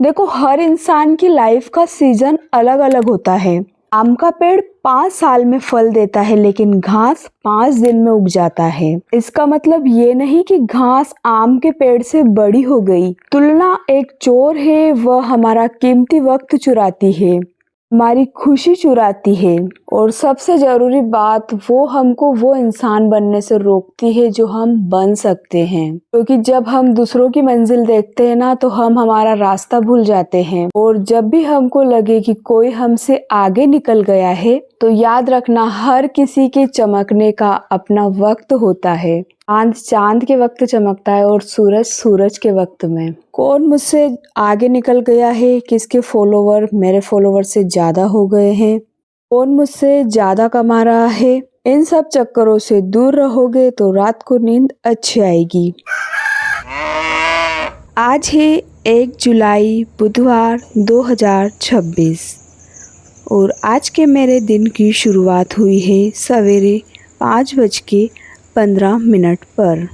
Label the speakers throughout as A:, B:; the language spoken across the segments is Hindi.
A: देखो, हर इंसान की लाइफ का सीजन अलग अलग होता है। आम का पेड़ 5 साल में फल देता है, लेकिन घास 5 दिन में उग जाता है। इसका मतलब ये नहीं कि घास आम के पेड़ से बड़ी हो गई। तुलना एक चोर है, वह हमारा कीमती वक्त चुराती है, हमारी खुशी चुराती है, और सबसे जरूरी बात, वो हमको वो इंसान बनने से रोकती है जो हम बन सकते हैं। क्योंकि जब हम दूसरों की मंजिल देखते हैं ना, तो हम हमारा रास्ता भूल जाते हैं। और जब भी हमको लगे कि कोई हमसे आगे निकल गया है, तो याद रखना, हर किसी के चमकने का अपना वक्त होता है। चांद चांद के वक्त चमकता है और सूरज सूरज के वक्त में। कौन मुझसे आगे निकल गया है, किसके फॉलोवर मेरे फॉलोवर से ज्यादा हो गए हैं, कौन मुझसे ज्यादा कमा रहा है, इन सब चक्करों से दूर रहोगे तो रात को नींद अच्छी आएगी। आज है 1 जुलाई बुधवार 2026 और आज के मेरे दिन की शुरुआत हुई है सवेरे 5:15 पर।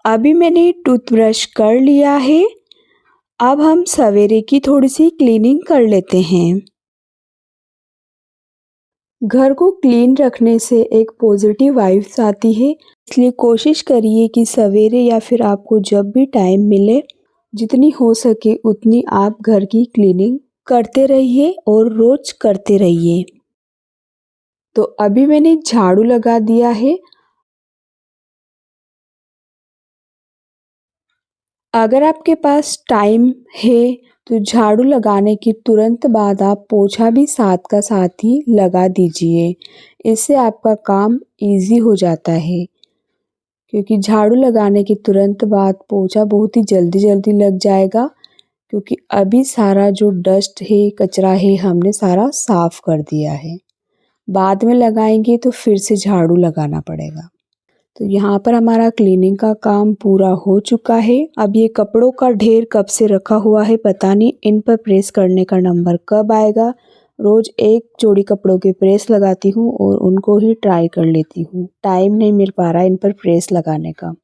A: अभी मैंने टूथब्रश कर लिया है। अब हम सवेरे की थोड़ी सी क्लीनिंग कर लेते हैं। घर को क्लीन रखने से एक पॉजिटिव वाइब्स आती है, इसलिए कोशिश करिए कि सवेरे या फिर आपको जब भी टाइम मिले, जितनी हो सके उतनी आप घर की क्लीनिंग करते रहिए और रोज करते रहिए। तो अभी मैंने झाड़ू लगा दिया है। अगर आपके पास टाइम है तो झाड़ू लगाने के तुरंत बाद आप पोछा भी साथ का साथ ही लगा दीजिए। इससे आपका काम इजी हो जाता है, क्योंकि झाड़ू लगाने के तुरंत बाद पोछा बहुत ही जल्दी जल्दी लग जाएगा। क्योंकि अभी सारा जो डस्ट है, कचरा है, हमने सारा साफ कर दिया है। बाद में लगाएंगे तो फिर से झाड़ू लगाना पड़ेगा। तो यहाँ पर हमारा क्लीनिंग का काम पूरा हो चुका है। अब ये कपड़ों का ढेर कब से रखा हुआ है पता नहीं, इन पर प्रेस करने का नंबर कब आएगा। रोज एक जोड़ी कपड़ों के प्रेस लगाती हूँ और उनको ही ट्राई कर लेती हूँ। टाइम नहीं मिल पा रहा इन पर प्रेस लगाने का।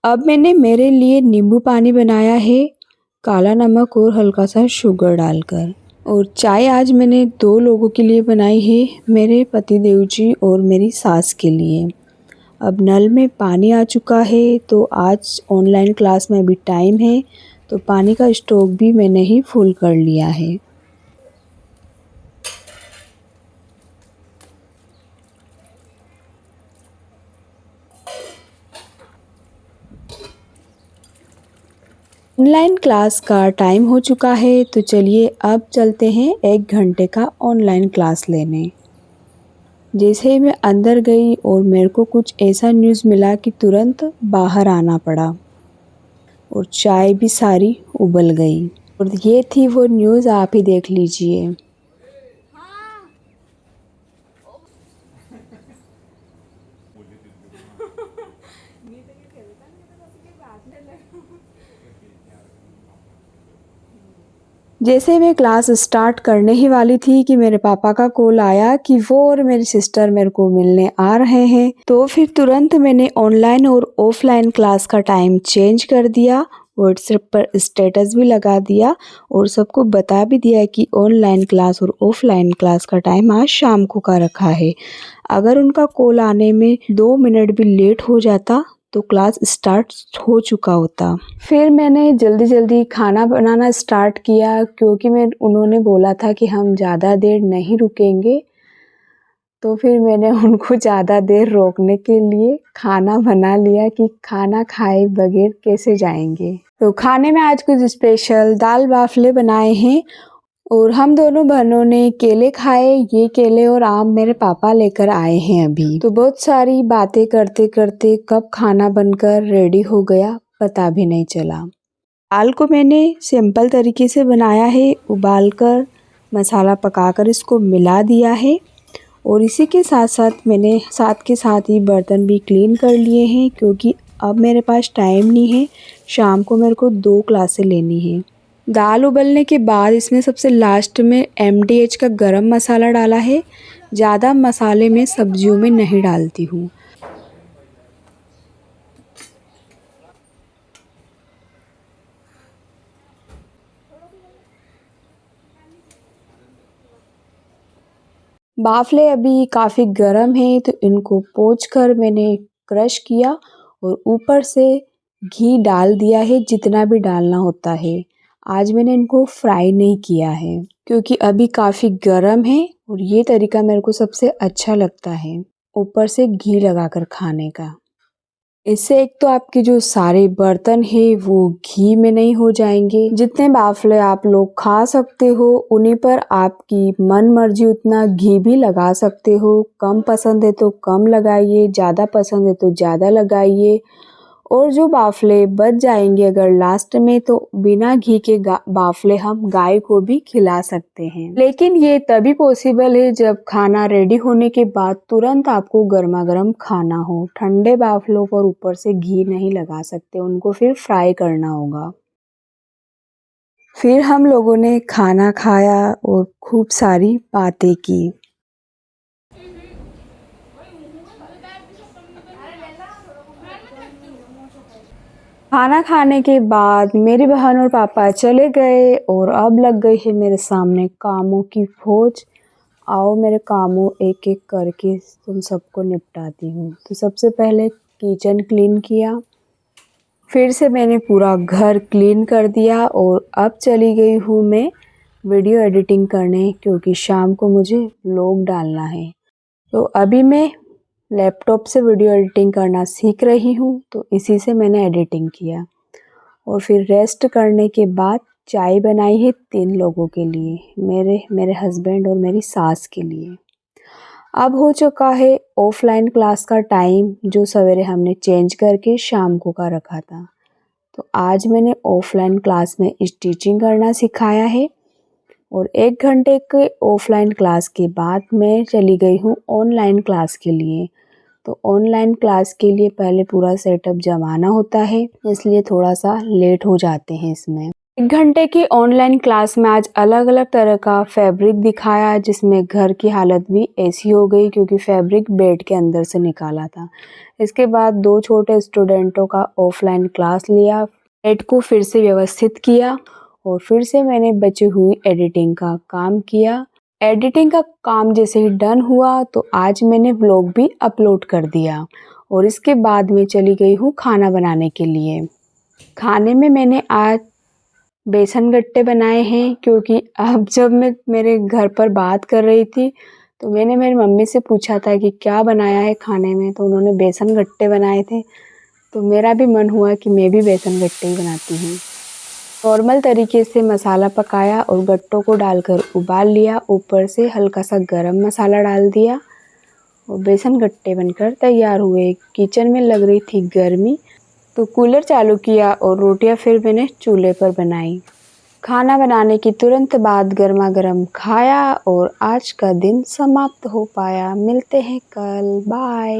A: अब मैंने मेरे लिए नींबू पानी बनाया है, काला नमक और हल्का सा शुगर डालकर। और चाय आज मैंने 2 लोगों के लिए बनाई है, मेरे पतिदेव जी और मेरी सास के लिए। अब नल में पानी आ चुका है, तो आज ऑनलाइन क्लास में अभी टाइम है, तो पानी का स्टॉक भी मैंने ही फुल कर लिया है। ऑनलाइन क्लास का टाइम हो चुका है, तो चलिए अब चलते हैं 1 घंटे का ऑनलाइन क्लास लेने। जैसे ही मैं अंदर गई और मेरे को कुछ ऐसा न्यूज़ मिला कि तुरंत बाहर आना पड़ा और चाय भी सारी उबल गई। और ये थी वो न्यूज़, आप ही देख लीजिए। जैसे मैं क्लास स्टार्ट करने ही वाली थी कि मेरे पापा का कॉल आया कि वो और मेरी सिस्टर मेरे को मिलने आ रहे हैं। तो फिर तुरंत मैंने ऑनलाइन और ऑफलाइन क्लास का टाइम चेंज कर दिया, व्हाट्सएप पर स्टेटस भी लगा दिया और सबको बता भी दिया कि ऑनलाइन क्लास और ऑफलाइन क्लास का टाइम आज शाम को का रखा है। अगर उनका कॉल आने में 2 मिनट भी लेट हो जाता तो क्लास स्टार्ट हो चुका होता। फिर मैंने जल्दी जल्दी खाना बनाना स्टार्ट किया, क्योंकि उन्होंने बोला था कि हम ज़्यादा देर नहीं रुकेंगे। तो फिर मैंने उनको ज़्यादा देर रोकने के लिए खाना बना लिया कि खाना खाए बगैर कैसे जाएंगे। तो खाने में आज कुछ स्पेशल दाल बाफले बनाए हैं और हम दोनों बहनों ने केले खाए। ये केले और आम मेरे पापा लेकर आए हैं अभी। तो बहुत सारी बातें करते करते कब खाना बनकर रेडी हो गया पता भी नहीं चला। दाल को मैंने सिंपल तरीके से बनाया है, उबालकर मसाला पकाकर इसको मिला दिया है। और इसी के साथ साथ मैंने साथ के साथ ही बर्तन भी क्लीन कर लिए हैं, क्योंकि अब मेरे पास टाइम नहीं है, शाम को मेरे को 2 क्लासें लेनी है। दाल उबलने के बाद इसमें सबसे लास्ट में MDH का गरम मसाला डाला है। ज़्यादा मसाले मैं सब्जियों में नहीं डालती हूँ। बाफले अभी काफ़ी गर्म हैं तो इनको पोंछकर मैंने क्रश किया और ऊपर से घी डाल दिया है जितना भी डालना होता है। आज मैंने इनको फ्राई नहीं किया है क्योंकि अभी काफ़ी गर्म है और ये तरीका मेरे को सबसे अच्छा लगता है, ऊपर से घी लगाकर खाने का। इससे एक तो आपके जो सारे बर्तन हैं वो घी में नहीं हो जाएंगे। जितने बाफले आप लोग खा सकते हो उन्हीं पर आपकी मन मर्जी उतना घी भी लगा सकते हो। कम पसंद है तो कम लगाइए, ज़्यादा पसंद है तो ज़्यादा लगाइए। और जो बाफले बच जाएंगे अगर लास्ट में तो बिना घी के बाफले हम गाय को भी खिला सकते हैं। लेकिन ये तभी पॉसिबल है जब खाना रेडी होने के बाद तुरंत आपको गर्मा गर्म खाना हो। ठंडे बाफलों पर ऊपर से घी नहीं लगा सकते, उनको फिर फ्राई करना होगा। फिर हम लोगों ने खाना खाया और खूब सारी बातें की। खाना खाने के बाद मेरी बहन और पापा चले गए और अब लग गई है मेरे सामने कामों की फौज। आओ मेरे कामों एक एक करके तुम सबको निपटाती हूँ। तो सबसे पहले किचन क्लीन किया, फिर से मैंने पूरा घर क्लीन कर दिया और अब चली गई हूँ मैं वीडियो एडिटिंग करने क्योंकि शाम को मुझे व्लॉग डालना है। तो अभी मैं लैपटॉप से वीडियो एडिटिंग करना सीख रही हूँ तो इसी से मैंने एडिटिंग किया। और फिर रेस्ट करने के बाद चाय बनाई है 3 लोगों के लिए, मेरे हस्बैंड और मेरी सास के लिए। अब हो चुका है ऑफलाइन क्लास का टाइम जो सवेरे हमने चेंज करके शाम को का रखा था। तो आज मैंने ऑफलाइन क्लास में स्टिचिंग करना सिखाया है और 1 घंटे के ऑफलाइन क्लास के बाद मैं चली गई हूँ ऑनलाइन क्लास के लिए। तो ऑनलाइन क्लास के लिए पहले पूरा सेटअप जमाना होता है, इसलिए थोड़ा सा लेट हो जाते हैं इसमें। 1 घंटे की ऑनलाइन क्लास में आज अलग अलग तरह का फैब्रिक दिखाया जिसमें घर की हालत भी ऐसी हो गई क्योंकि फैब्रिक बेड के अंदर से निकाला था। इसके बाद 2 छोटे स्टूडेंटों का ऑफलाइन क्लास लिया, बेड को फिर से व्यवस्थित किया और फिर से मैंने बची हुई एडिटिंग का काम किया। एडिटिंग का काम जैसे ही डन हुआ तो आज मैंने व्लॉग भी अपलोड कर दिया और इसके बाद मैं चली गई हूँ खाना बनाने के लिए। खाने में मैंने आज बेसन गट्टे बनाए हैं क्योंकि अब जब मैं मेरे घर पर बात कर रही थी तो मैंने मेरी मम्मी से पूछा था कि क्या बनाया है खाने में, तो उन्होंने बेसन गट्टे बनाए थे। तो मेरा भी मन हुआ कि मैं भी बेसन गट्टे ही बनाती हूँ। नॉर्मल तरीके से मसाला पकाया और गट्टों को डालकर उबाल लिया, ऊपर से हल्का सा गरम मसाला डाल दिया और बेसन गट्टे बनकर तैयार हुए। किचन में लग रही थी गर्मी तो कूलर चालू किया और रोटियां फिर मैंने चूल्हे पर बनाई। खाना बनाने की तुरंत बाद गर्मा गर्म खाया और आज का दिन समाप्त हो पाया। मिलते हैं कल, बाय।